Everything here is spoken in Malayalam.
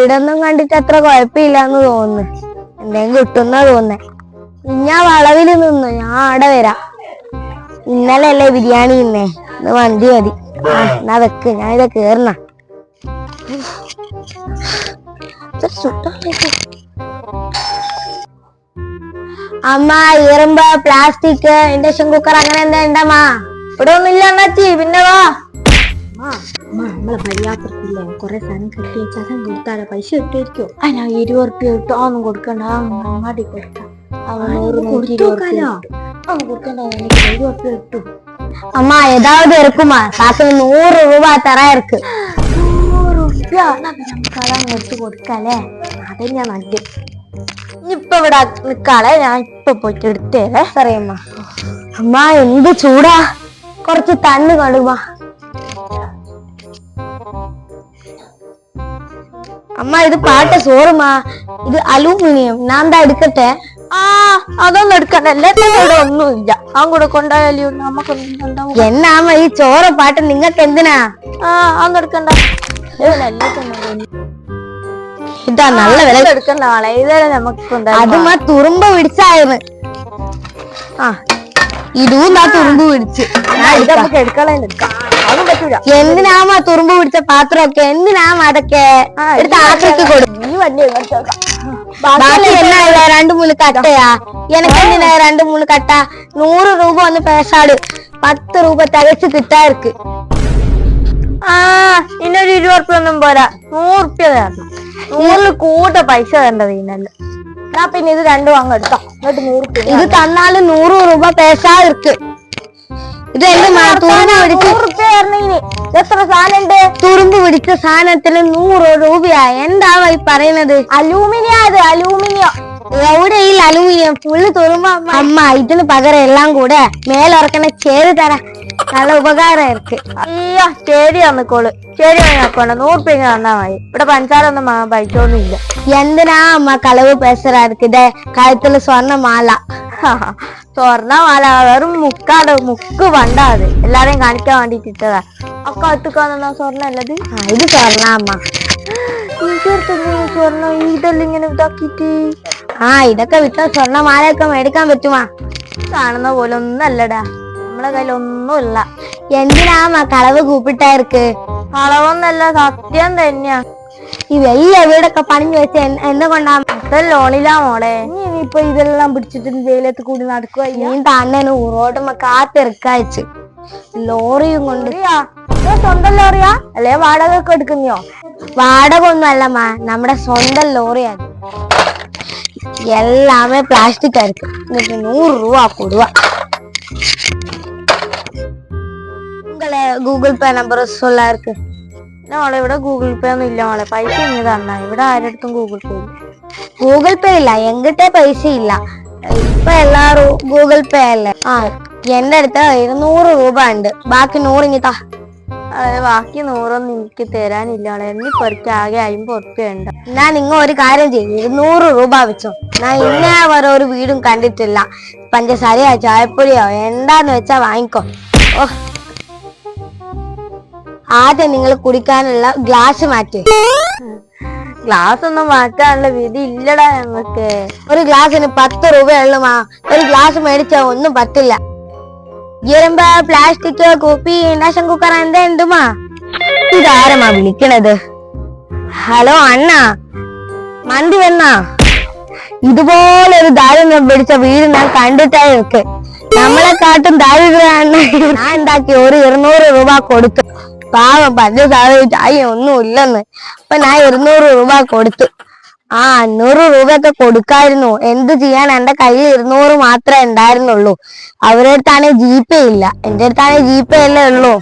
വീടൊന്നും കണ്ടിട്ട് അത്ര കുഴപ്പമില്ലാന്ന് തോന്നുന്നു. എന്തെങ്കിലും കിട്ടുന്ന തോന്നുന്നേ. ഞാൻ വളവില് നിന്നു, ഞാൻ അവിടെ വരാം. ഇന്നലെ അല്ലേ ബിരിയാണി ഇന്നേ, ഇന്ന് മന്തി മതി. എന്നാ വെക്ക്, ഞാൻ ഇത് കേറണ. അമ്മ ഈറുമ്പ്, പ്ലാസ്റ്റിക്, ഇൻഡക്ഷൻ കുക്കർ അങ്ങനെ എന്താ ഉണ്ടമ്മാ? ഇവിടെ ഒന്നുമില്ല അണ്ണാച്ചി. പിന്നെ വാ. നമ്മളെ പര്യാപ്തത്തില്ലേ കൊറേ സാധനം കെട്ടി വെച്ചാൽ കൊടുത്താലോ പൈസ കിട്ടിയിരിക്കോ? ഞാൻ 20 ഉറുപ്പ്യ കിട്ടും. അതൊന്നും കൊടുക്കണ്ട, അങ്ങാടി കൊടുക്കാം. அம்மா ஏதாவது இருக்குமா? காசு 100 ரூபாய் தரா இருக்கு. 100 ரூபாய் നമുക്ക് അതങ്ങ് എടുത്ത് കൊടുക്കാല്ലേ? അതെ ഞാൻ നല്ലത്. ഇനിയിപ്പൊ ഇവിടെ നിക്കാളെ, ഞാൻ ഇപ്പൊ പോയിട്ട് എടുത്തേരെ. சரியம்மா. அம்மா എന്ത് ചൂടാ, കുറച്ച് തണ്ണ് കടുവാ. അമ്മ ഇത് പാട്ട സോറുമാ, ഇത് അലൂമിനിയം. ഞാൻ എന്താ എടുക്കട്ടെ? അതൊന്നും എടുക്കണ്ട, എല്ലാത്തിനും ഇവിടെ ഒന്നുമില്ല. അവൻ കൂടെ കൊണ്ടായാലോ നമുക്കൊന്നും. എന്നാമ്മ ഈ ചോറ് പാട്ട് നിങ്ങൾക്ക് എന്തിനാ? അതൊന്നും എടുക്കണ്ട, ഇതാ നല്ല വില. എടുക്കണ്ട ആളെ, ഇതേ നമുക്ക് അതുമാ തുറുമ്പ് പിടിച്ചായിരുന്നു. ഇതും ആ തുറുമ്പ് പിടിച്ച് നമുക്ക് എടുക്കളെ എടുക്കാം. അതൊന്നും പറ്റൂല. എന്തിനാമ തുറുമ്പ് പിടിച്ച പാത്രമൊക്കെ? എന്തിനാമ അതൊക്കെ എടുത്ത് ആശയ്ക്ക് കൊടുക്കും. നീ വണ്ടി ബാക്കി എന്നാ 2-3 കട്ടയാ? എനക്ക് എന്തിനാ 2-3 കട്ട? 100 രൂപ ഒന്ന് പേശാട്, 10 രൂപ തികച്ച് കിട്ടാർക്ക്. ഇന്നൊരു 20 ഉറുപ്പ്യ ഒന്നും പോരാ, 100 ഉറുപ്പ്യ തരണം. 100 കൂട്ട പൈസ തരേണ്ടത് ഇന്നല്ല. ഞാൻ പിന്നെ ഇത് രണ്ടും അങ്ങ് എടുക്കാം. എന്നിട്ട് 100 ഉറുപ്പ്യ ഇത് തന്നാലും 100 രൂപ പേശാതിർക്ക്. ഇത് എത്ര സാധനം ഉണ്ട്? തുറുമ്പ് പിടിച്ച സാധനത്തിന് 100 രൂപയാ. എന്താവാ ഈ പറയുന്നത്? അലൂമിനിയം, അത് അലൂമിനിയം. എവിടെയില്ല അലൂമിനിയം, ഫുള്ള് തുറുമ്പ. അമ്മ ഇതിന് പകരം എല്ലാം കൂടെ മേലിറക്കണ ചേര് തരാ, നല്ല ഉപകാരമായിരിക്കും. അയ്യോ ചേരി വന്നിക്കോള്, ചേരി വാങ്ങിക്കോണ്ട. 100 ഉറുപ്പ്യ തന്നാ മതി. ഇവിടെ പഞ്ചാര ഒന്നും പൈസൊന്നും ഇല്ല. എന്തിനാ അമ്മ കളവ് പേശറാർക്ക്? ഇതേ കഴുത്തില് സ്വർണ്ണമാല. സ്വർണ്ണമാല വെറും മുക്ക് പണ്ടാ, അത് എല്ലാരെയും കാണിക്കാൻ വേണ്ടിട്ട് ഇട്ടതാ. ഒക്കെ ഒത്തുക്കാന്ന സ്വർണ്ണം അല്ലത്. ഇത് സ്വർണ്ണ അമ്മ. സ്വർണ്ണം ഇതെല്ലാം ഇങ്ങനെ ഇതാക്കിട്ട്. ഇതൊക്കെ വിറ്റ സ്വർണ്ണമാലയൊക്കെ മേടിക്കാൻ പറ്റുമാ? കാണുന്ന പോലെ ഒന്നും അല്ലടാ, നമ്മളെ കയ്യിൽ ഒന്നുമില്ല. എന്തിനാ കളവ് കൂപ്പിട്ടാർക്ക്? കളവൊന്നല്ല, സത്യം തന്നെയാ. ഈ വലിയ വീടൊക്കെ പണിഞ്ഞു വെച്ച് എന്നെ കൊണ്ടാ? ലോണിലാ മോളെ. ഇനിയിപ്പൊ ഇതെല്ലാം പിടിച്ചിട്ട് വെയിലത്ത് കൂടി നടക്കുക. നീ തന്നെ ഊറോട്ടുമ്പോ കാത്തിറക്കാച്ചു ലോറിയും കൊണ്ട്. സ്വന്തം ലോറിയാ അല്ലെ വാടക ഒക്കെ എടുക്കുന്നോ? വാടക ഒന്നും അല്ലമ്മ, നമ്മുടെ സ്വന്തം ലോറിയാ. எல்லாமே பிளாஸ்டிக் இருக்கு. இன்னைக்கு 100 ரூபா கொடுவா. உங்களே கூகுள் பே நம்பர் சொல்ல இருக்கு. മോളെ ഇവിടെ ഗൂഗിൾ പേ ഒന്നും ഇല്ല മോളെ, പൈസ ഇങ്ങ് തന്നാ. ഇവിടെ ആരടുത്തും ഗൂഗിൾ പേ ഇല്ല. ഗൂഗിൾ പേ ഇല്ല, എങ്കിട്ടേ പൈസ ഇല്ല. ഇപ്പൊ എല്ലാരും ഗൂഗിൾ പേ അല്ലേ. എന്റെ അടുത്ത് 200 രൂപ ഉണ്ട്, ബാക്കി 100 ഇങ്ങി താ. ബാക്കി 100 ഒന്നും എനിക്ക് തരാനില്ല മോളെ. എന്നിപ്പൊരിക്ക് ആകെ 50 ഉറുപ്പ്യ ഉണ്ട്. ഞാൻ നിങ്ങ ഒരു കാര്യം ചെയ്യും, 200 രൂപ വെച്ചോ. ഞാൻ ഇന്നേ വരെ ഒരു വീടും കണ്ടിട്ടില്ല. പഞ്ചസാരയോ ചായപ്പൊടിയോ എന്താന്ന് വെച്ചാ വാങ്ങിക്കോ. ആദ്യം നിങ്ങൾ കുടിക്കാനുള്ള ഗ്ലാസ് മാറ്റി. ഗ്ലാസ് ഒന്നും മാറ്റാനുള്ള വിധി ഇല്ലടാ ഞങ്ങൾക്ക്. ഒരു ഗ്ലാസിന് 10 രൂപയുള്ളുമാ. ഒരു ഗ്ലാസ് മേടിച്ചാ ഒന്നും പറ്റില്ല. ഇരുമ്പ്, പ്ലാസ്റ്റിക്, കുപ്പി, ഇൻഡക്ഷൻ കുക്കർ എന്താ ഉണ്ടുമാ? ഇതാരമാ വിളിക്കണത്? ഹലോ അണ്ണാ, മന്തി വന്നാ? ഇതുപോലെ ഒരു ദാരിദ്ര്യം പിടിച്ച വീട് ഞാൻ കണ്ടിട്ടേ ഇருக்கு. നമ്മളെ കാട്ടും ദാരിദ്ര്യാണ്. ഞാൻ ഉണ്ടാക്കി ഒരു 200 രൂപ കൊടുത്തു. പാവം പഞ്ചസാര ചായ ഒന്നും ഇല്ലെന്ന്. അപ്പൊ ഞാൻ 200 രൂപ കൊടുത്തു. 500 രൂപയൊക്കെ കൊടുക്കായിരുന്നു. എന്ത് ചെയ്യാൻ, എന്റെ കയ്യിൽ 200 മാത്രമേ ഉണ്ടായിരുന്നുള്ളൂ. അവരുടെ അടുത്താണെ ജീപ്പേ ഇല്ല, എന്റെ അടുത്താണെ ജീപ്പേ അല്ലേ ഉള്ളൂ.